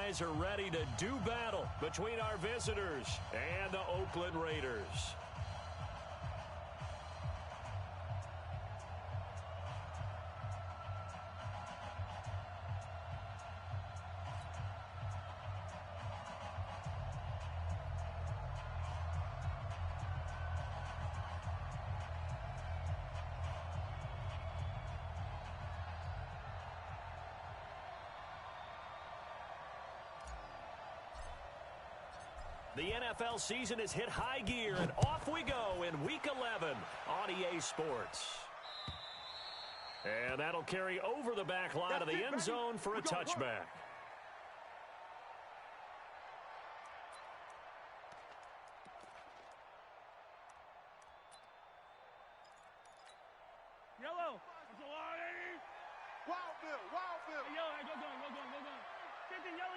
guys are ready to do battle between our visitors and the Oakland Raiders. The NFL season has hit high gear, and off we go in Week 11 on EA Sports. And that'll carry over the back line of the end zone for a touchback. Yellow. Wild Bill, Wild Bill. Hey, yellow, go going. 15, yellow.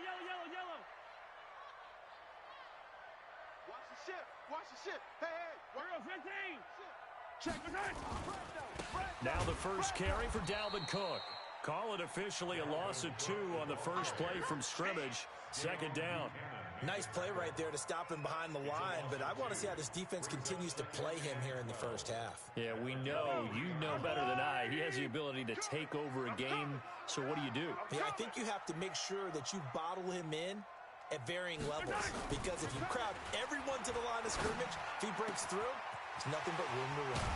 Watch the shift. Hey. We're on 15. Check it out. Now the first carry for Dalvin Cook. Call it officially a loss of 2 on the first play from scrimmage. Second down. Nice play right there to stop him behind the line, but I want to see how this defense continues to play him here in the first half. Yeah, we know. You know better than I. He has the ability to take over a game, so what do? Yeah, I think you have to make sure that you bottle him in at varying levels, because if you crowd everyone to the line of scrimmage, if he breaks through, there's nothing but room to run.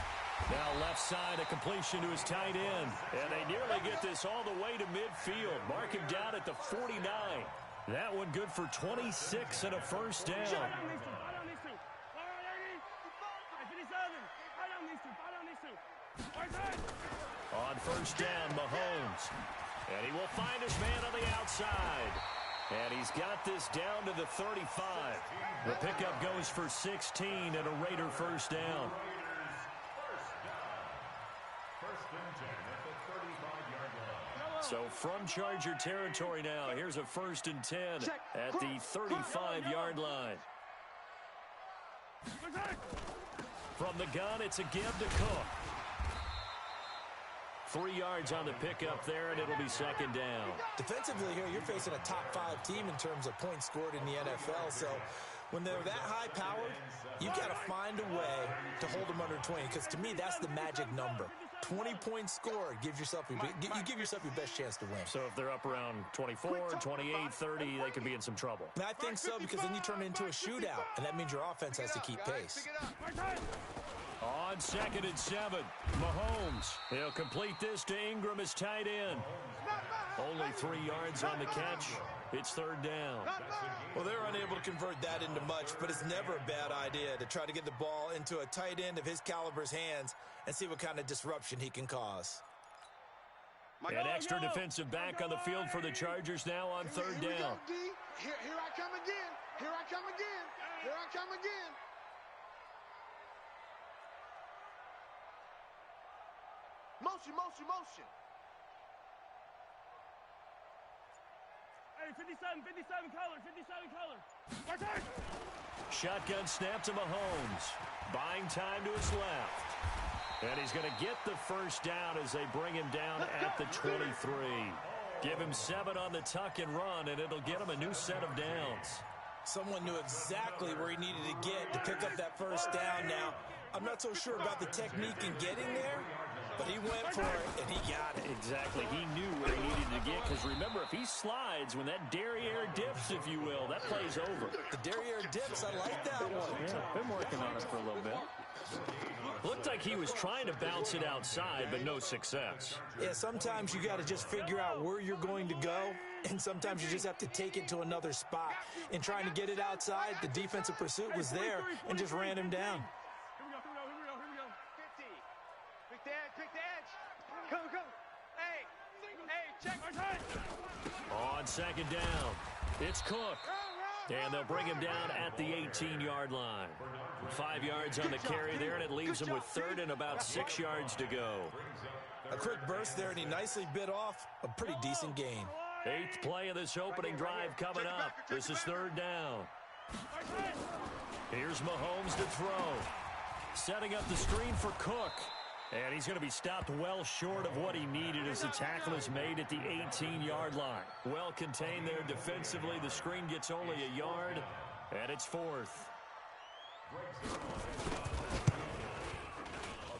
Now left side, a completion to his tight end. And they nearly get this all the way to midfield. Mark him down at the 49. That one good for 26 and a first down. On first down, Mahomes. And he will find his man on the outside. And he's got this down to the 35. The pickup goes for 16 and a Raider first down. So from Charger territory now, here's a 1st and 10 at the 35-yard line. From the gun, it's a give to Cook. 3 yards on the pickup there, and it'll be second down. Defensively here, you're facing a top 5 team in terms of points scored in the NFL, so when they're that high-powered, you got to find a way to hold them under 20, because to me, that's the magic number. 20 points scored, you give yourself your best chance to win. So if they're up around 24, 28, 30, they could be in some trouble. And I think so, because then you turn it into a shootout, and that means your offense has to keep pace. On 2nd and 7, Mahomes. He'll complete this to Ingram as tight end. Only 3 yards on the catch. It's third down. Well, they're unable to convert that into much, but it's never a bad idea to try to get the ball into a tight end of his caliber's hands and see what kind of disruption he can cause. An extra defensive back on the field for the Chargers now on third down. Here I come again. Motion. Hey, 57 color. Shotgun snap to Mahomes. Buying time to his left. And he's going to get the first down as they bring him down at the 23. Give him 7 on the tuck and run, and it'll get him a new set of downs. Someone knew exactly where he needed to get to pick up that first down. Now, I'm not so sure about the technique in getting there, but he went for it, and he got it. Exactly. He knew where he needed to get, because remember, if he slides, when that derriere dips, if you will, that play's over. The derriere dips, I like that one. Yeah, been working on it for a little bit. Looked like he was trying to bounce it outside, but no success. Yeah, sometimes you got to just figure out where you're going to go, and sometimes you just have to take it to another spot. In trying to get it outside, the defensive pursuit was there and just ran him down. Here we go. 50. Pick the edge. Go. Hey, check. On second down, it's Cook. And they'll bring him down at the 18-yard line. 5 yards on the carry there, and it leaves him with third and about 6 yards to go. A quick burst there, and he nicely bit off a pretty decent gain. 8th play of this opening drive coming up. This is third down. Here's Mahomes to throw. Setting up the screen for Cook. And he's going to be stopped well short of what he needed as the tackle is made at the 18-yard line. Well contained there defensively. The screen gets only a yard, and it's fourth.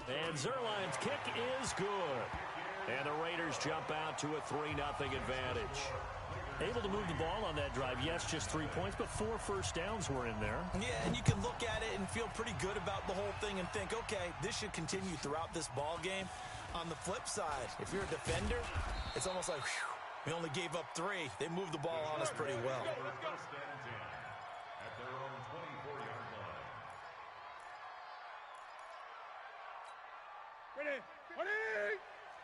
And Zerline's kick is good. And the Raiders jump out to a 3-0 advantage. Able to move the ball on that drive. Yes, just 3 points, but 4 first downs were in there. Yeah, and you can look at it and feel pretty good about the whole thing and think, okay, this should continue throughout this ball game. On the flip side, if you're a defender, it's almost like, whew, we only gave up 3. They moved the ball on us pretty well. Ready. Ready.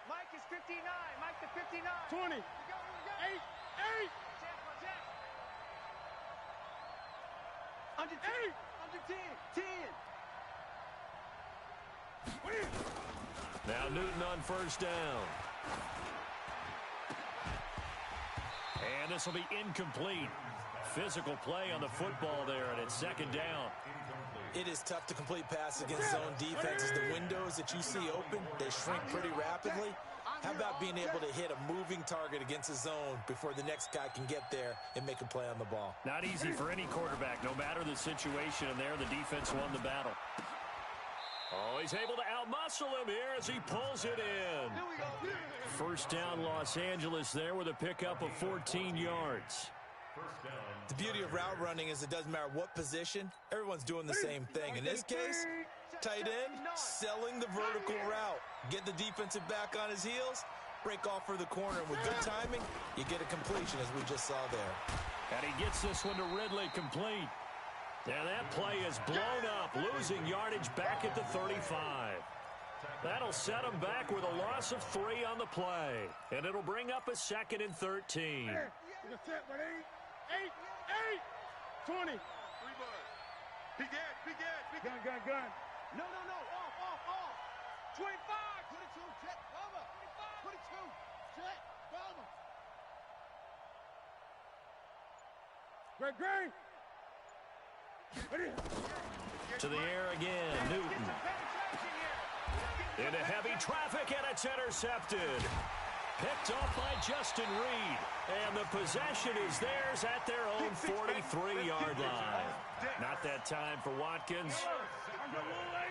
Mike is 59. Mike the 59. 20. 8. 8. Under 10. Under 10. 10. Now Newton on first down. And this will be incomplete. Physical play on the football there, and it's second down. It is tough to complete passes against zone defenses. The windows that you see open, they shrink pretty rapidly. How about being able to hit a moving target against a zone before the next guy can get there and make a play on the ball? Not easy for any quarterback, no matter the situation, and there the defense won the battle. Oh, he's able to outmuscle him here as he pulls it in. First down, Los Angeles there with a pickup of 14 yards. The beauty of route running is it doesn't matter what position, everyone's doing the same thing. In this case, tight end, selling the vertical route. Get the defensive back on his heels, break off for the corner. And with good timing, you get a completion, as we just saw there. And he gets this one to Ridley complete. And that play is blown up, losing yardage back at the 35. That'll set him back with a loss of 3 on the play. And it'll bring up a 2nd and 13. 8. 8. 20. Big Ed. Big Ed. Big Ed. Gun. No. Off. 25. 22. Check. Bomber. 22. Check. Bomber. Great. Ready. To the air again, Newton. Into heavy traffic, and it's intercepted. Picked off by Justin Reed. And the possession is theirs at their own 43-yard line. Not that time for Watkins.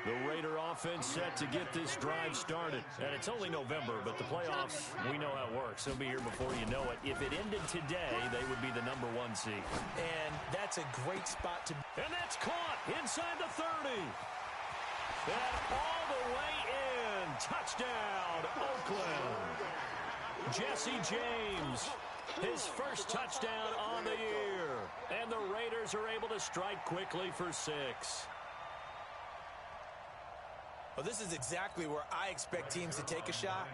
The Raider offense set to get this drive started. And it's only November, but the playoffs, we know how it works. They'll be here before you know it. If it ended today, they would be the number 1 seed. And that's a great spot to... And that's caught inside the 30. And all the way in. Touchdown, Oakland. Jesse James, his first touchdown on the year. And the Raiders are able to strike quickly for 6. Well, this is exactly where I expect teams to take a shot.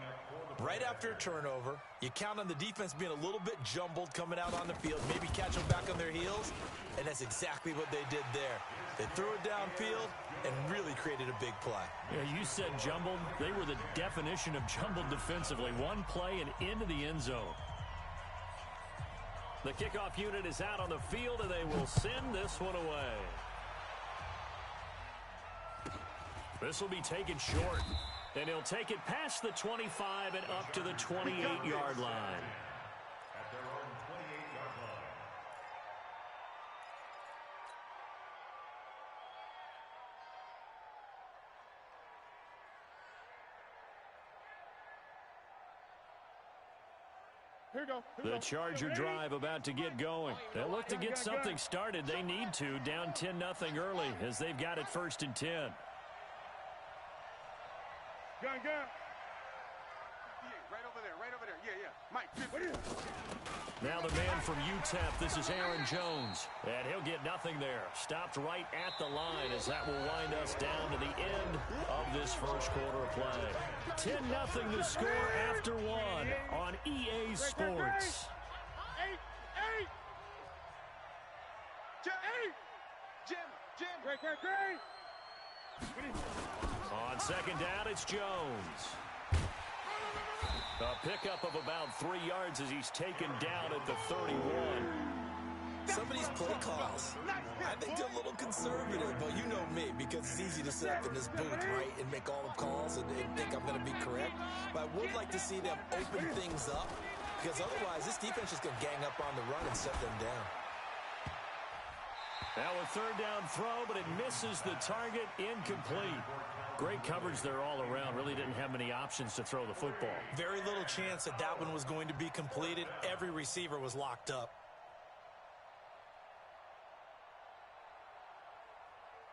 Right after a turnover, you count on the defense being a little bit jumbled coming out on the field, maybe catch them back on their heels, and that's exactly what they did there. They threw it downfield and really created a big play. Yeah, you said jumbled. They were the definition of jumbled defensively. One play and into the end zone. The kickoff unit is out on the field, and they will send this one away. This will be taken short, and he'll take it past the 25 and up to the 28-yard line. The Charger drive about to get going. They'll look to get something started. They need to, down 10-0 early, as they've got it 1st and 10. Gun. Right over there. Yeah. Mike. Now the man from UTEP, this is Aaron Jones. And he'll get nothing there. Stopped right at the line as that will wind us down to the end of this first quarter of play. 10-0 the score after 1 on EA Sports. 8. Jim. Great. On second down, it's Jones. A pickup of about 3 yards as he's taken down at the 31. Somebody's these play calls. I think they're a little conservative, but you know me, because it's easy to sit up in this booth, right, and make all the calls and think I'm going to be correct. But I would like to see them open things up, because otherwise this defense is going to gang up on the run and shut them down. Now a third down throw, but it misses the target, incomplete. Great coverage there all around. Really didn't have many options to throw the football. Very little chance that that one was going to be completed. Every receiver was locked up.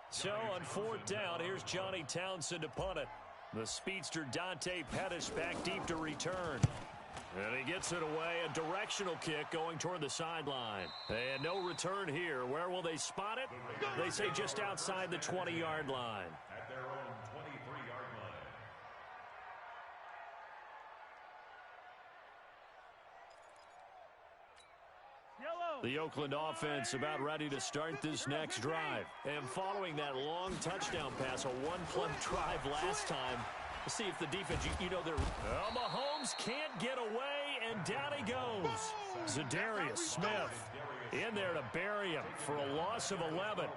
So on fourth down, here's Johnny Townsend to punt it. The speedster Dante Pettis back deep to return. And he gets it away, a directional kick going toward the sideline. And no return here. Where will they spot it? They say just outside the 20-yard line. At their own 23-yard line. The Oakland offense about ready to start this next drive. And following that long touchdown pass, a one-play drive last time, let's see if the defense, you know, they're... Mahomes can't get away, and down he goes. Zadarius Smith in there to bury him for a loss of 11.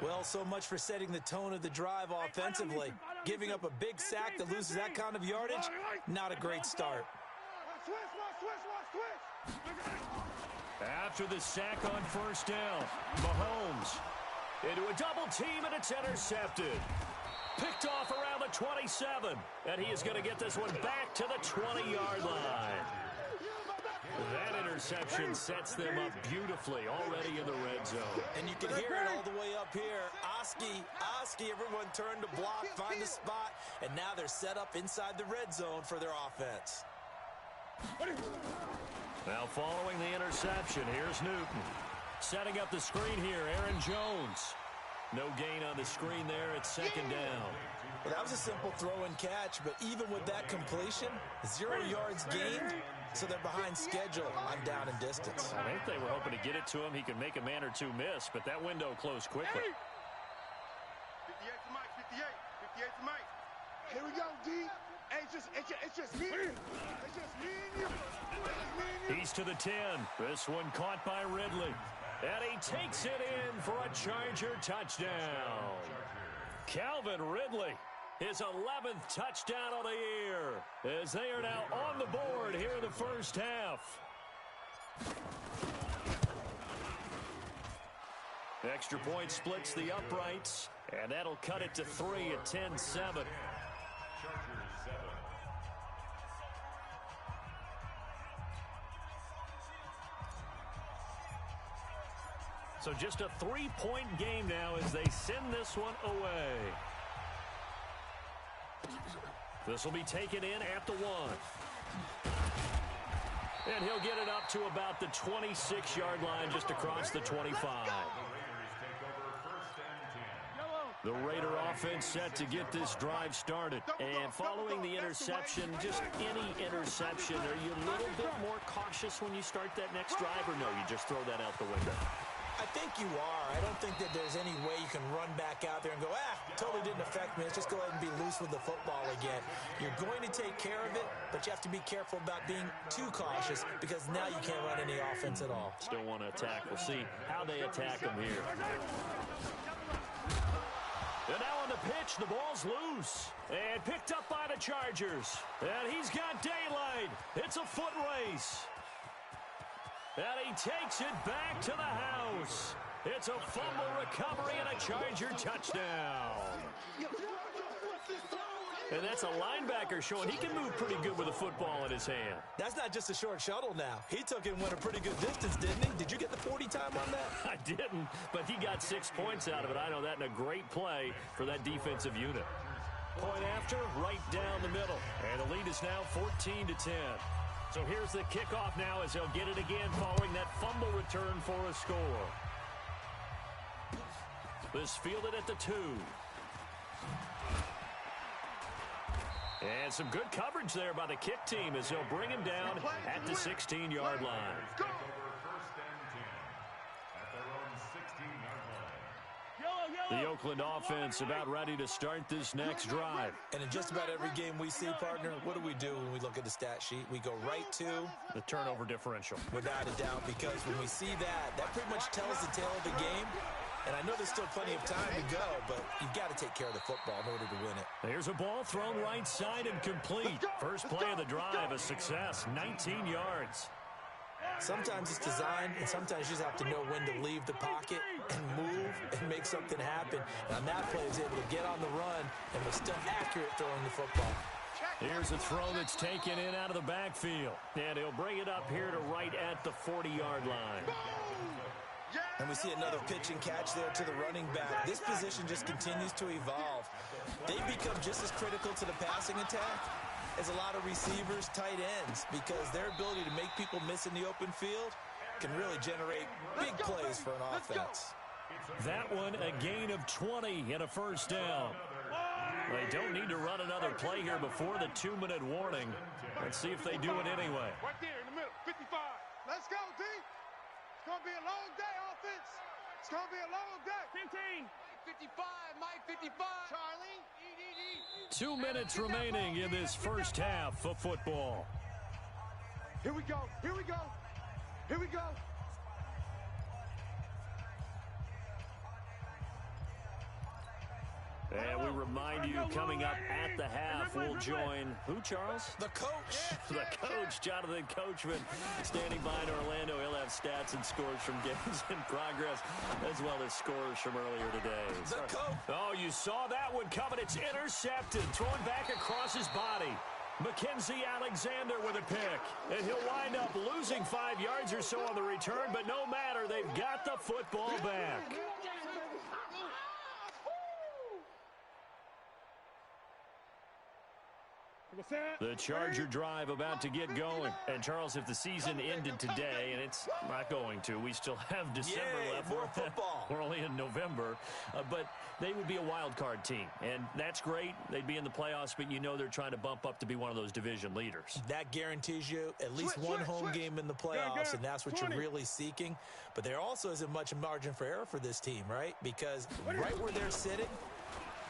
Well, so much for setting the tone of the drive offensively. Giving up a big sack that loses that kind of yardage, not a great start. After the sack on first down, Mahomes into a double team, and it's intercepted. Picked off around the 27, and he is going to get this one back to the 20-yard line. That interception sets them up beautifully already in the red zone. And you can hear it all the way up here. Oski, everyone turned to block, find the spot, and now they're set up inside the red zone for their offense. Now following the interception, here's Newton. Setting up the screen here, Aaron Jones. No gain on the screen there. It's second down. Well, that was a simple throw and catch, but even with that completion, 0 yards gained, so they're behind schedule on down and distance. I think they were hoping to get it to him. He could make a man or two miss, but that window closed quickly. 58 to Mike, 58. 58 to Mike. Here we go, D. Hey, it's just me. It's just me and you. He's to the 10. This one caught by Ridley. And he takes it in for a Charger touchdown. Calvin Ridley, his 11th touchdown of the year, as they are now on the board here in the first half. Extra point splits the uprights, and that'll cut it to 3 at 10-7. So just a 3-point game now as they send this one away. This will be taken in at the 1. And he'll get it up to about the 26-yard line, just across the 25. The Raider offense set to get this drive started. And following the interception, just any interception, are you a little bit more cautious when you start that next drive, or no, you just throw that out the window? I think you are. I don't think that there's any way you can run back out there and go, totally didn't affect me. Let's just go ahead and be loose with the football again. You're going to take care of it, but you have to be careful about being too cautious, because now you can't run any offense at all. Still want to attack. We'll see how they attack him here. And now on the pitch, the ball's loose and picked up by the Chargers. And he's got daylight. It's a foot race. And he takes it back to the house. It's a fumble recovery and a Charger touchdown. And that's a linebacker showing he can move pretty good with a football in his hand. That's not just a short shuttle now. He took it and went a pretty good distance, didn't he? Did you get the 40 time on that? I didn't, but he got 6 points out of it. I know that in a great play for that defensive unit. Point after, right down the middle. And the lead is now 14-10. So here's the kickoff now as they'll get it again following that fumble return for a score. This fielded at the 2. And some good coverage there by the kick team as they'll bring him down at the 16-yard line. Take over 1st and 10 at their own 16-yard line. Yellow. The Oakland offense about ready to start this next drive. And in just about every game we see, partner, what do when we look at the stat sheet? We go right to the turnover differential. Without a doubt, because when we see that pretty much tells the tale of the game. And I know there's still plenty of time to go, but you've got to take care of the football in order to win it. There's a ball thrown right side and complete. First play of the drive, a success, 19 yards. Sometimes it's designed, and sometimes you just have to know when to leave the pocket and move and make something happen. And on that play, he was able to get on the run and was still accurate throwing the football. Here's a throw that's taken in out of the backfield. And he'll bring it up here to right at the 40-yard line. And we see another pitch and catch there to the running back. This position just continues to evolve. They become just as critical to the passing attack as a lot of receivers, tight ends, because their ability to make people miss in the open field can really generate big plays for an offense. That one, a gain of 20 and a first down. They don't need to run another play here before the 2-minute warning. Let's see if they do it anyway. Right there in the middle, 55. Let's go, D. It's going to be a long day, offense. It's going to be a long day. 15. 55, Mike, 55. Charlie. 2 minutes remaining in this first half of football. Here we go. Here we go. Here we go. And we remind you, coming up at the half, we'll join who, Charles? The coach. The coach, Jonathan Coachman, standing by in Orlando. He'll have stats and scores from games in progress, as well as scores from earlier today. The coach. Oh, you saw that one coming. It's intercepted, thrown back across his body. Mackenzie Alexander with a pick. And he'll wind up losing 5 yards or so on the return, but no matter, they've got the football back. The Charger drive about to get going. And, Charles, if the season ended today, and it's not going to, we still have December left. More football. We're only in November. But they would be a wild card team. And that's great. They'd be in the playoffs, but you know they're trying to bump up to be one of those division leaders. That guarantees you at least one home game in the playoffs, and that's what you're really seeking. But there also isn't much margin for error for this team, right? Because right where they're sitting,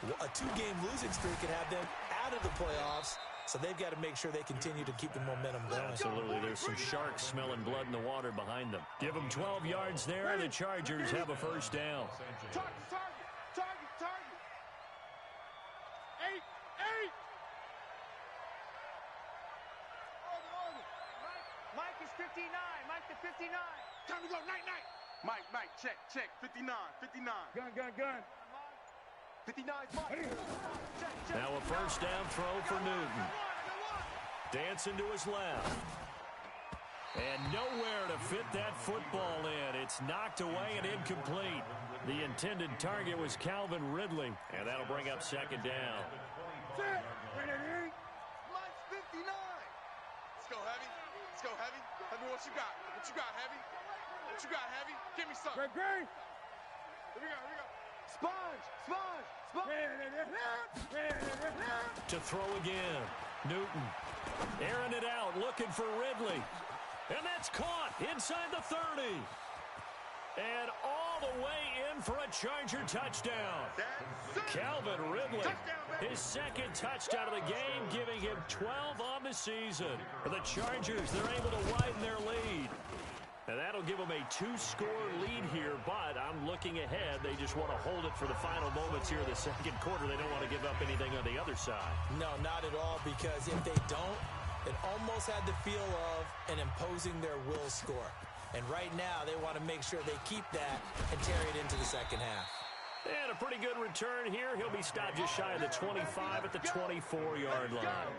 a 2-game losing streak could have them out of the playoffs. So they've got to make sure they continue to keep the momentum going. Absolutely. There's some sharks smelling blood in the water behind them. Give them 12 yards there. The Chargers have a first down. Target. 8. Mike is 59. Mike to 59. Time to go. Night. Mike, check. 59. Gun. 59's Mike. Now a first down throw for Newton. Dancing to his left. And nowhere to fit that football in. It's knocked away and incomplete. The intended target was Calvin Ridley. And that'll bring up second down. Mike's 59. Let's go, Heavy. Heavy, what you got? Heavy? What you got, Heavy? Give me something. Great. Here we go. Sponge. To throw again. Newton airing it out, looking for Ridley. And that's caught inside the 30. And all the way in for a Charger touchdown. Calvin Ridley, his second touchdown of the game, giving him 12 on the season. For the Chargers, they're able to widen their lead. And that'll give them a 2-score lead here, but I'm looking ahead. They just want to hold it for the final moments here in the second quarter. They don't want to give up anything on the other side. No, not at all, because if they don't, it almost had the feel of an imposing their will score. And right now, they want to make sure they keep that and carry it into the second half. And a pretty good return here. He'll be stopped just shy of the 25 at the 24-yard line.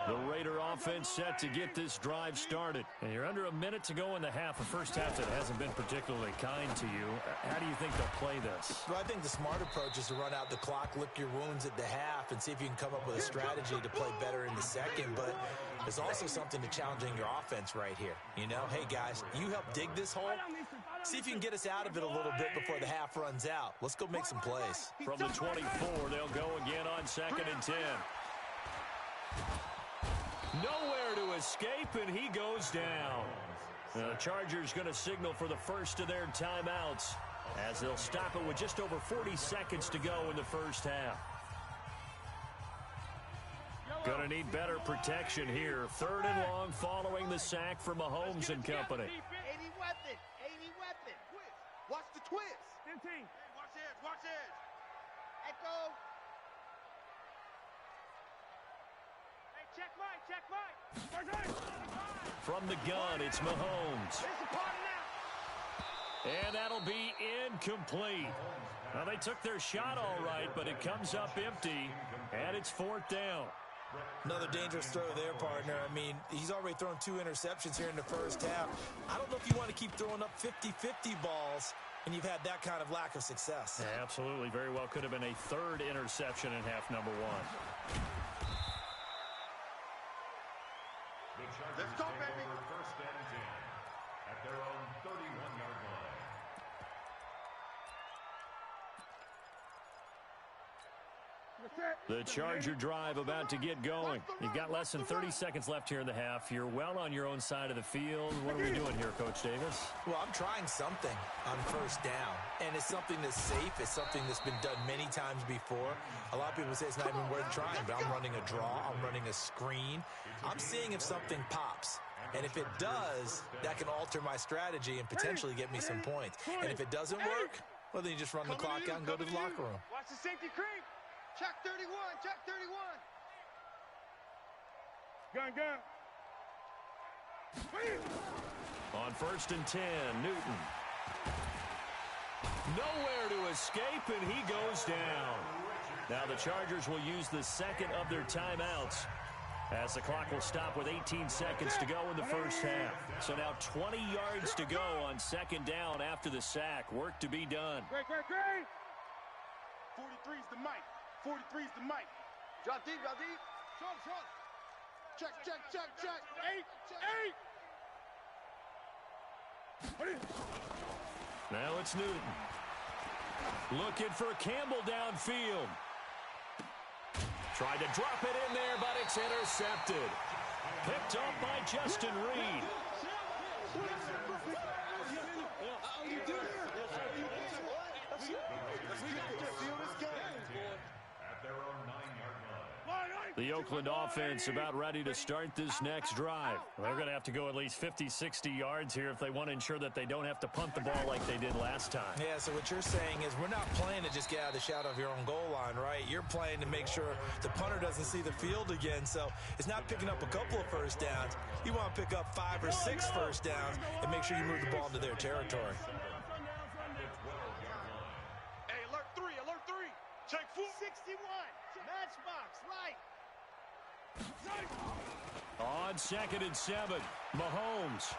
The Raider offense set to get this drive started. And you're under a minute to go in the half. A first half that hasn't been particularly kind to you. How do you think they'll play this? Well, I think the smart approach is to run out the clock, lick your wounds at the half, and see if you can come up with a strategy to play better in the second. But there's also something to challenging your offense right here. You know, hey, guys, you help dig this hole. See if you can get us out of it a little bit before the half runs out. Let's go make some plays. From the 24, they'll go again on 2nd and 10. Nowhere to escape, and he goes down. The Chargers going to signal for the first of their timeouts as they'll stop it with just over 40 seconds to go in the first half. Going to need better protection here. 3rd and long following the sack from Mahomes and company. 80 weapon. Watch the twist. 15. Hey, watch edge. Echo. Hey, check Mike. From the gun, it's Mahomes. And that'll be incomplete. Well, they took their shot all right, but it comes up empty, and it's 4th down. Another dangerous throw there, partner. I mean, he's already thrown 2 interceptions here in the first half. I don't know if you want to keep throwing up 50-50 balls when you've had that kind of lack of success. Yeah, absolutely. Very well could have been a 3rd interception in half number 1. The Chargers Let's go, take baby. over 1st and 10 at their own 31-yard line. The Charger drive about to get going. You've got less than 30 seconds left here in the half. You're well on your own side of the field. What are we doing here, Coach Davis? Well, I'm trying something on 1st down, and it's something that's safe. It's something that's been done many times before. A lot of people say it's not even worth trying, but I'm running a draw. I'm running a screen. I'm seeing if something pops. And if it does, that can alter my strategy and potentially get me some points. And if it doesn't work, well, then you just run the clock out and go to the locker room. Watch the safety creep. Check 31. Gun. On 1st and 10, Newton. Nowhere to escape, and he goes down. Now the Chargers will use the 2nd of their timeouts as the clock will stop with 18 seconds to go in the first half. So now 20 yards to go on 2nd down after the sack. Work to be done. Great. 43's the mic. 43's the mic. Drop deep. Short. Check. 8. Now it's Newton. Looking for Campbell downfield. Tried to drop it in there, but it's intercepted. Picked up by Justin Reed. At their own 9-yard line. The Oakland offense about ready to start this next drive. They're going to have to go at least 50, 60 yards here if they want to ensure that they don't have to punt the ball like they did last time. Yeah, so what you're saying is we're not playing to just get out of the shadow of your own goal line, right? You're playing to make sure the punter doesn't see the field again. So it's not picking up a couple of first downs. You want to pick up 5 or 6 first downs and make sure you move the ball into their territory. Hey, alert 3. Check 4. 61. Matchbox, right. On 2nd and 7, Mahomes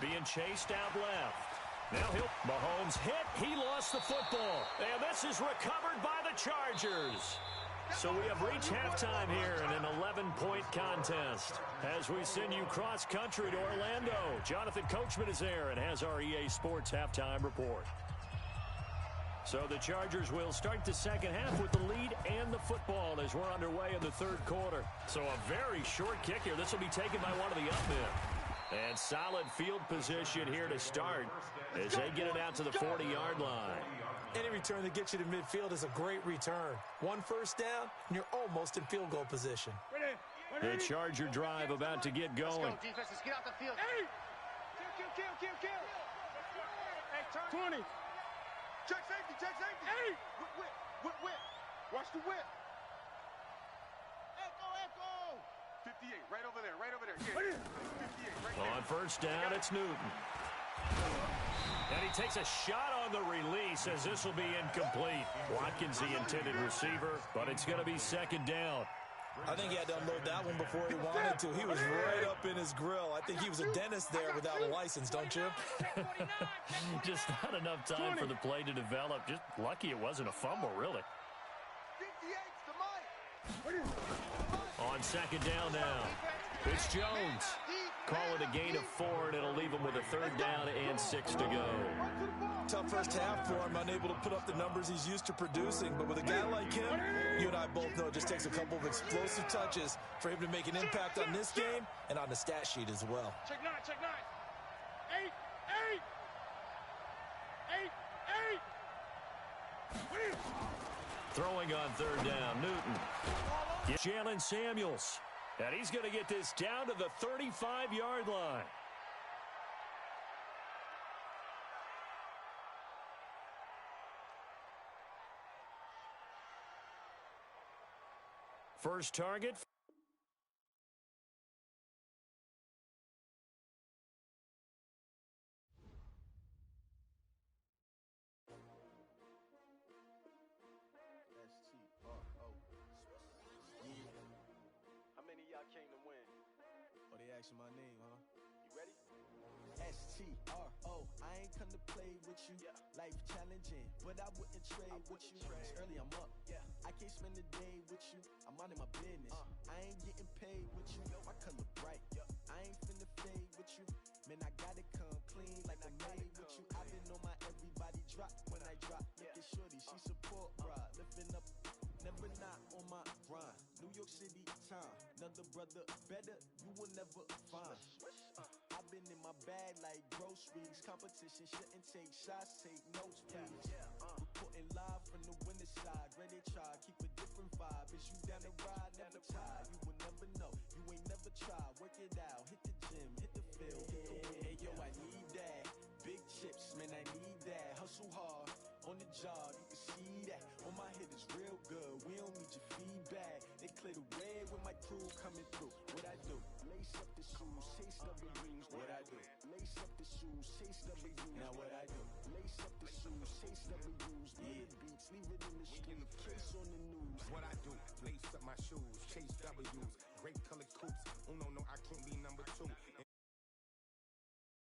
being chased out left. Now Mahomes hit. He lost the football. And this is recovered by the Chargers. So we have reached halftime here in an 11-point contest. As we send you cross-country to Orlando, Jonathan Coachman is there and has our EA Sports halftime report. So the Chargers will start the second half with the lead and the football as we're underway in the 3rd quarter. So a very short kick here. This will be taken by one of the up men. And solid field position here to start as they get it out to the 40-yard line. Any return that gets you to midfield is a great return. 1 first down, and you're almost in field goal position. The Charger drive about to get going. Defense, let's get out the field. Hey! Kill. Hey, 20. Check safety. Hey! Whip. Watch the whip. Echo. 58, right over there. Yeah. 58, right there. On 1st down, it's Newton. And he takes a shot on the release as this will be incomplete. Watkins, the intended receiver, but it's going to be 2nd down. I think he had to unload that one before he wanted to. He was right up in his grill. I think he was a dentist there without a license, don't you? Just not enough time for the play to develop. Just lucky it wasn't a fumble, really. 58's the mic. On 2nd down now, it's Jones. Call it a gain of 4, and it'll leave them with a 3rd down and 6 to go. Tough first half for him, unable to put up the numbers he's used to producing. But with a guy like him, you and I both know it just takes a couple of explosive touches for him to make an impact on this game and on the stat sheet as well. Check 9, check 9. 8, 8, 8. Throwing on 3rd down, Newton. Jalen Samuels. And he's going to get this down to the 35-yard line. First target. My name, huh? You ready? S-T-R-O. I ain't come to play with you. Yeah. Life challenging, but I wouldn't trade with you. It's early, I'm up. Yeah. I can't spend the day with you. I'm minding my business. I ain't getting paid with you. My color bright. I ain't finna fade with you. Man, I gotta come clean like I made with you. I've been on my everybody drop when I drop. Look at shorty, she support bra. Lifting up, never not on my grind. New York City time. Another brother better, you will never find. I've been in my bag like groceries. Competition shouldn't take shots, take notes, please. Reporting live from the winter side. Ready to try, keep a different vibe. Is you down the ride, never tired. You will never know, you ain't never tried. Work it out, hit the gym, hit the field. Hey yo, I need that. Big chips, man, I need that. Hustle hard, on the job, you can see that. On my head is real good, we don't need your feedback. They clear the way with my crew coming through. What I do? Lace up the shoes, chase W's. What I do? Lace up the shoes, chase W's. Now what I do? Lace up the shoes, chase W's. Yeah, beats, leave it in the street, case on the news. What I do? Lace up my shoes, chase W's. Great colored coops. Oh no, I can't be number 2.